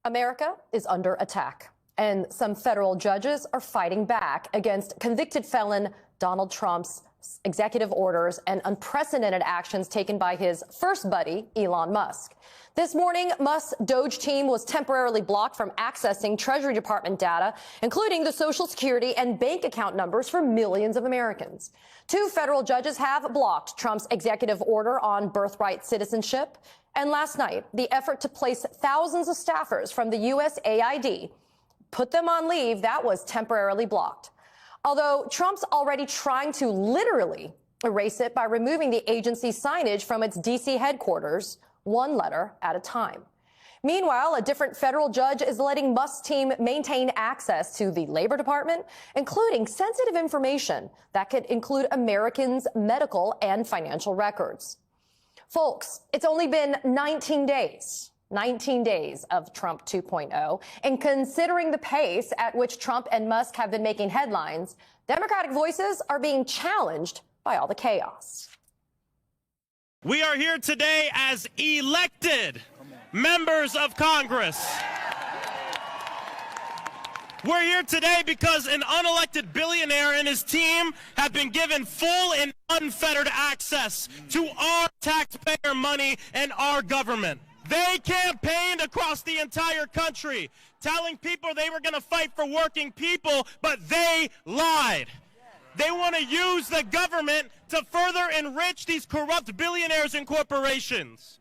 America is under attack, and some federal judges are fighting back against convicted felon Donald Trump's executive orders and unprecedented actions taken by his first buddy, Elon Musk. This morning, Musk's Doge team was temporarily blocked from accessing Treasury Department data, including the Social Security and bank account numbers for millions of Americans. Two federal judges have blocked Trump's executive order on birthright citizenship. And last night, the effort to place thousands of staffers from the USAID, put them on leave, that was temporarily blocked. Although Trump's already trying to literally erase it by removing the agency's signage from its D.C. headquarters, one letter at a time. Meanwhile, a different federal judge is letting Musk's team maintain access to the Labor Department, including sensitive information that could include Americans' medical and financial records. Folks, it's only been 19 days of Trump 2.0. And considering the pace at which Trump and Musk have been making headlines, Democratic voices are being challenged by all the chaos. We are here today as elected members of Congress. We're here today because an unelected billionaire and his team have been given full and unfettered access to our taxpayer money and our government. They campaigned across the entire country, telling people they were going to fight for working people, but they lied. They want to use the government to further enrich these corrupt billionaires and corporations.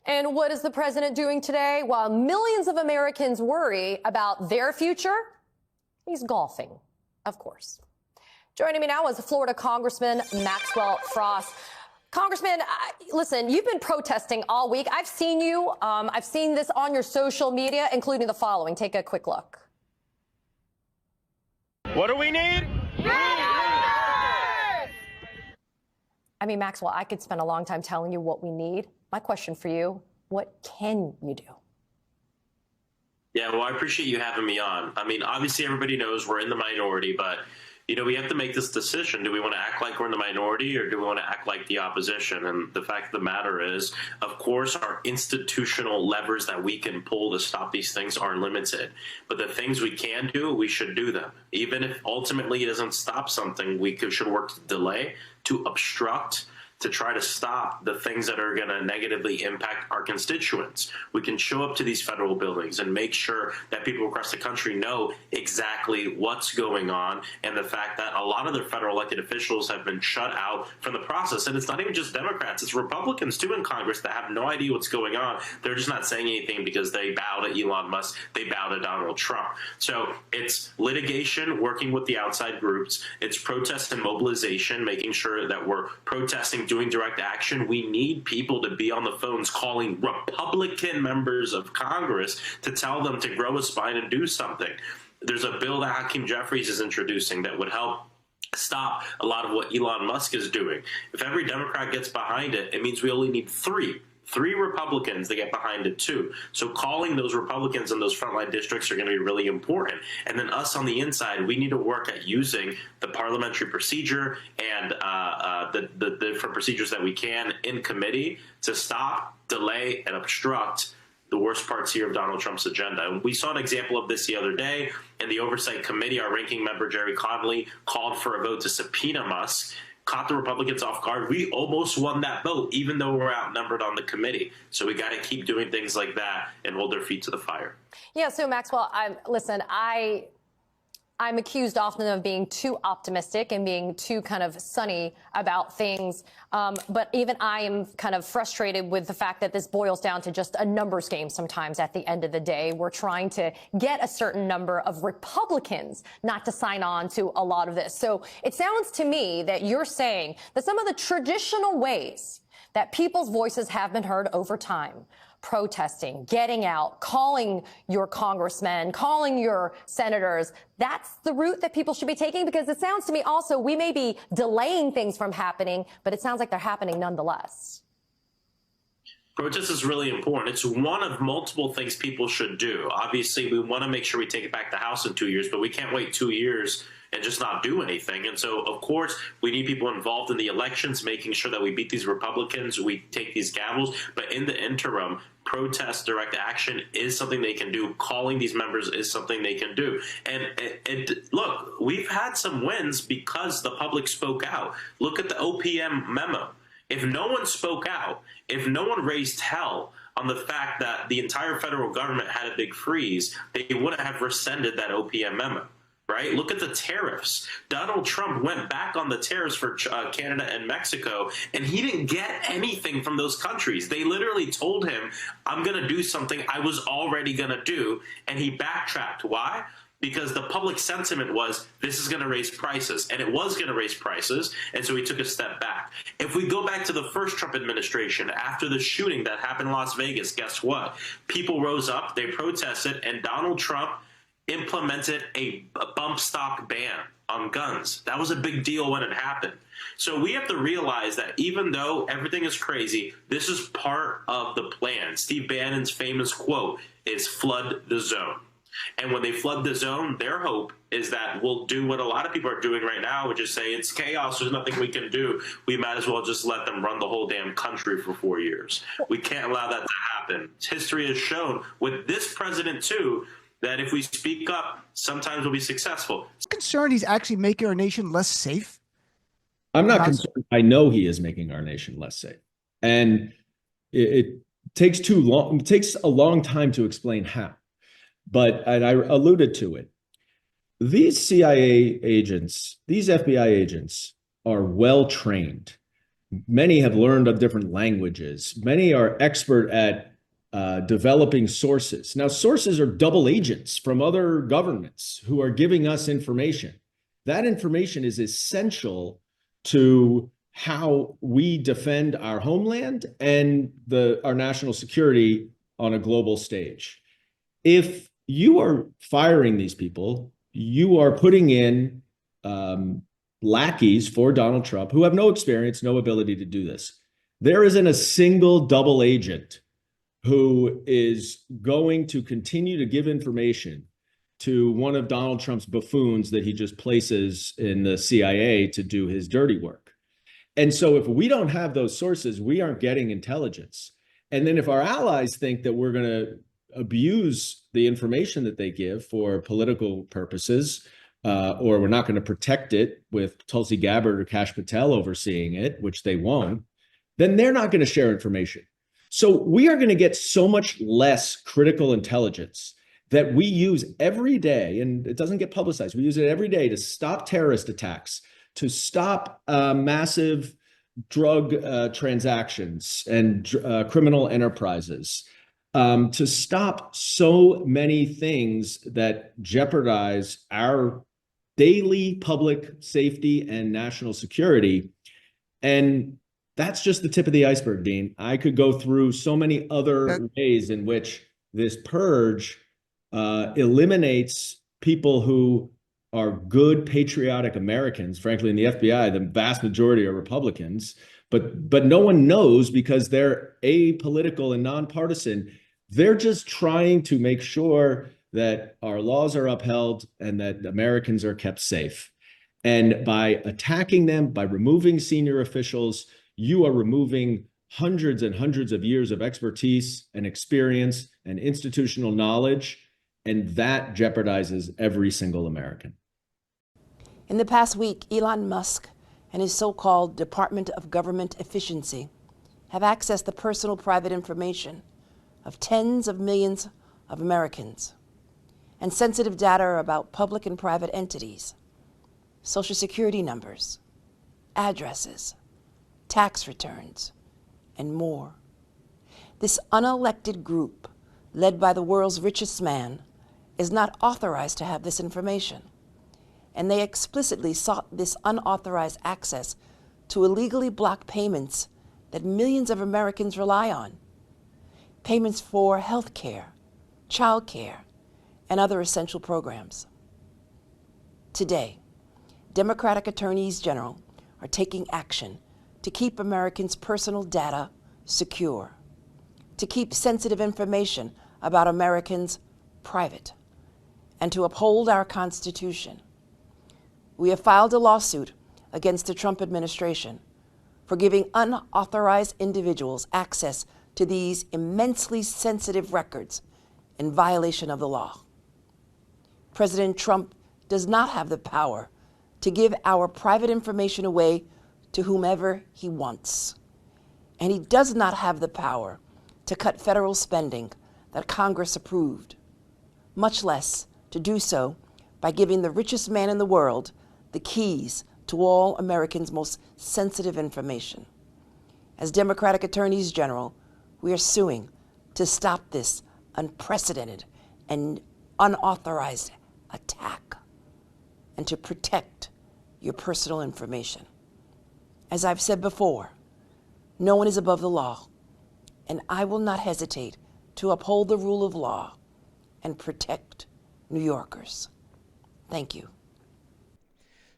And what is the president doing today? While millions of Americans worry about their future, he's golfing, of course. Joining me now is Florida Congressman Maxwell Frost. Congressman, listen, you've been protesting all week. I've seen you. I've seen this on your social media, including the following. Take a quick look. What do we need? I mean, Maxwell, I could spend a long time telling you what we need. My question for you, what can you do? Yeah, well, I appreciate you having me on. I mean, obviously everybody knows we're in the minority, but we have to make this decision. Do we want to act like we're in the minority, or do we want to act like the opposition? And the fact of the matter is, of course, our institutional levers that we can pull to stop these things are limited. But the things we can do, we should do them. Even if ultimately it doesn't stop something, should work to delay, to obstruct, to try to stop the things that are going to negatively impact our constituents. We can show up to these federal buildings and make sure that people across the country know exactly what's going on, and the fact that a lot of their federal elected officials have been shut out from the process. And it's not even just Democrats, it's Republicans too in Congress that have no idea what's going on. They're just not saying anything because they bow to Elon Musk, they bow to Donald Trump. So it's litigation, working with the outside groups, it's protest and mobilization, making sure that we're protesting, doing direct action. We need people to be on the phones calling Republican members of Congress to tell them to grow a spine and do something. There's a bill that Hakeem Jeffries is introducing that would help stop a lot of what Elon Musk is doing. If every Democrat gets behind it, it means we only need three Republicans to get behind it too. So calling those Republicans in those frontline districts are going to be really important. And then us on the inside, we need to work at using the parliamentary procedure and the different procedures that we can in committee to stop, delay, and obstruct the worst parts here of Donald Trump's agenda. And we saw an example of this the other day in the Oversight Committee. Our ranking member, Jerry Connolly, called for a vote to subpoena Musk, caught the Republicans off guard. We almost won that vote, even though we're outnumbered on the committee. So we got to keep doing things like that and hold their feet to the fire. Yeah, so Maxwell, I'm accused often of being too optimistic and being too kind of sunny about things. But even I am kind of frustrated with the fact that this boils down to just a numbers game sometimes at the end of the day. We're trying to get a certain number of Republicans not to sign on to a lot of this. So it sounds to me that you're saying that some of the traditional ways that people's voices have been heard over time, protesting, getting out, calling your congressmen, calling your senators, that's the route that people should be taking? Because it sounds to me also we may be delaying things from happening, but it sounds like they're happening nonetheless. Protest is really important. It's one of multiple things people should do. Obviously, we want to make sure we take it back to the House in 2 years, but we can't wait 2 years and just not do anything. And so, of course, we need people involved in the elections, making sure that we beat these Republicans, we take these gavels. But in the interim, protest, direct action is something they can do. Calling these members is something they can do. And look, we've had some wins because the public spoke out. Look at the OPM memo. If no one spoke out, if no one raised hell on the fact that the entire federal government had a big freeze, they wouldn't have rescinded that OPM memo. Right? Look at the tariffs. Donald Trump went back on the tariffs for Canada and Mexico, and he didn't get anything from those countries. They literally told him, I'm going to do something I was already going to do, and he backtracked. Why? Because the public sentiment was, this is going to raise prices, and it was going to raise prices, and so he took a step back. If we go back to the first Trump administration, after the shooting that happened in Las Vegas, guess what? People rose up, they protested, and Donald Trump implemented a bump stock ban on guns. That was a big deal when it happened. So we have to realize that even though everything is crazy, this is part of the plan. Steve Bannon's famous quote is flood the zone. And when they flood the zone, their hope is that we'll do what a lot of people are doing right now, which is say it's chaos, there's nothing we can do. We might as well just let them run the whole damn country for 4 years. We can't allow that to happen. History has shown with this president too, that if we speak up, sometimes we'll be successful. I'm concerned he's actually making our nation less safe. I'm not concerned. I know he is making our nation less safe. And it takes too long. It takes a long time to explain how. And I alluded to it. These CIA agents, these FBI agents are well trained. Many have learned of different languages. Many are expert at developing sources. Now, sources are double agents from other governments who are giving us information. That information is essential to how we defend our homeland and our national security on a global stage. If you are firing these people, you are putting in lackeys for Donald Trump who have no experience, no ability to do this. There isn't a single double agent who is going to continue to give information to one of Donald Trump's buffoons that he just places in the CIA to do his dirty work. And so if we don't have those sources, we aren't getting intelligence. And then if our allies think that we're going to abuse the information that they give for political purposes, or we're not going to protect it with Tulsi Gabbard or Kash Patel overseeing it, which they won't, then they're not going to share information. So we are going to get so much less critical intelligence that we use every day, and it doesn't get publicized. We use it every day to stop terrorist attacks, to stop massive drug transactions and criminal enterprises, to stop so many things that jeopardize our daily public safety and national security. And that's just the tip of the iceberg, Dean. I could go through so many other ways in which this purge eliminates people who are good, patriotic Americans. Frankly, in the FBI, the vast majority are Republicans, but no one knows because they're apolitical and nonpartisan. They're just trying to make sure that our laws are upheld and that Americans are kept safe. And by attacking them, by removing senior officials, you are removing hundreds and hundreds of years of expertise and experience and institutional knowledge, and that jeopardizes every single American. In the past week, Elon Musk and his so-called Department of Government Efficiency have accessed the personal private information of tens of millions of Americans and sensitive data about public and private entities, Social Security numbers, addresses, tax returns, and more. This unelected group, led by the world's richest man, is not authorized to have this information, and they explicitly sought this unauthorized access to illegally block payments that millions of Americans rely on, payments for health care, child care, and other essential programs. Today, Democratic attorneys general are taking action to keep Americans' personal data secure, to keep sensitive information about Americans private, and to uphold our Constitution. We have filed a lawsuit against the Trump administration for giving unauthorized individuals access to these immensely sensitive records in violation of the law. President Trump does not have the power to give our private information away to whomever he wants. And he does not have the power to cut federal spending that Congress approved, much less to do so by giving the richest man in the world the keys to all Americans' most sensitive information. As Democratic Attorneys General, we are suing to stop this unprecedented and unauthorized attack and to protect your personal information. As I've said before, no one is above the law, and I will not hesitate to uphold the rule of law and protect New Yorkers. Thank you.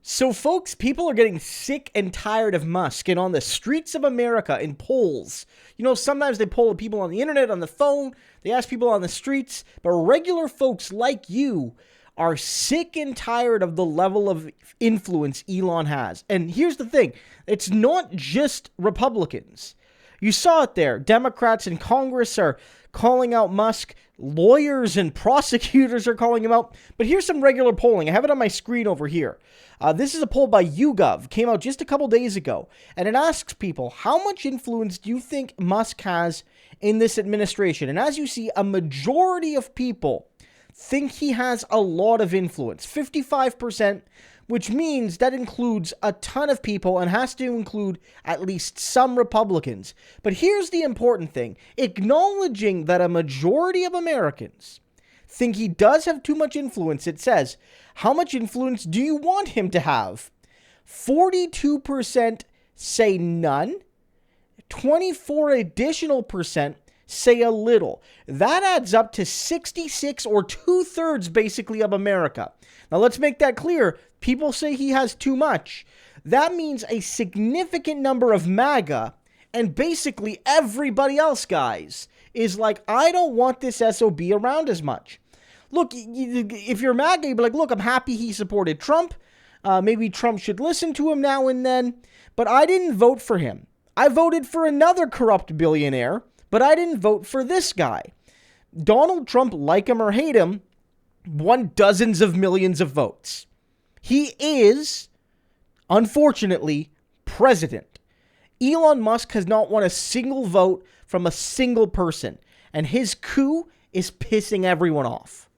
So, folks, people are getting sick and tired of Musk, and on the streets of America in polls, you know, sometimes they poll people on the internet, on the phone, they ask people on the streets, but regular folks like you are sick and tired of the level of influence Elon has. And here's the thing, it's not just Republicans. You saw it there. Democrats in Congress are calling out Musk. Lawyers and prosecutors are calling him out. But here's some regular polling. I have it on my screen over here. This is a poll by YouGov. Came out just a couple days ago. And it asks people, how much influence do you think Musk has in this administration? And as you see, a majority of people think he has a lot of influence. 55%, which means that includes a ton of people and has to include at least some Republicans. But here's the important thing. Acknowledging that a majority of Americans think he does have too much influence, it says, how much influence do you want him to have? 42% say none. 24 additional percent say a little. That adds up to 66 or 2/3 basically of America. Now let's make that clear. People say he has too much. That means a significant number of MAGA and basically everybody else, guys, is like, I don't want this SOB around as much. Look, if you're MAGA, you'd be like, look, I'm happy he supported Trump. Maybe Trump should listen to him now and then. But I didn't vote for him. I voted for another corrupt billionaire, but I didn't vote for this guy. Donald Trump, like him or hate him, won dozens of millions of votes. He is, unfortunately, president. Elon Musk has not won a single vote from a single person, and his coup is pissing everyone off.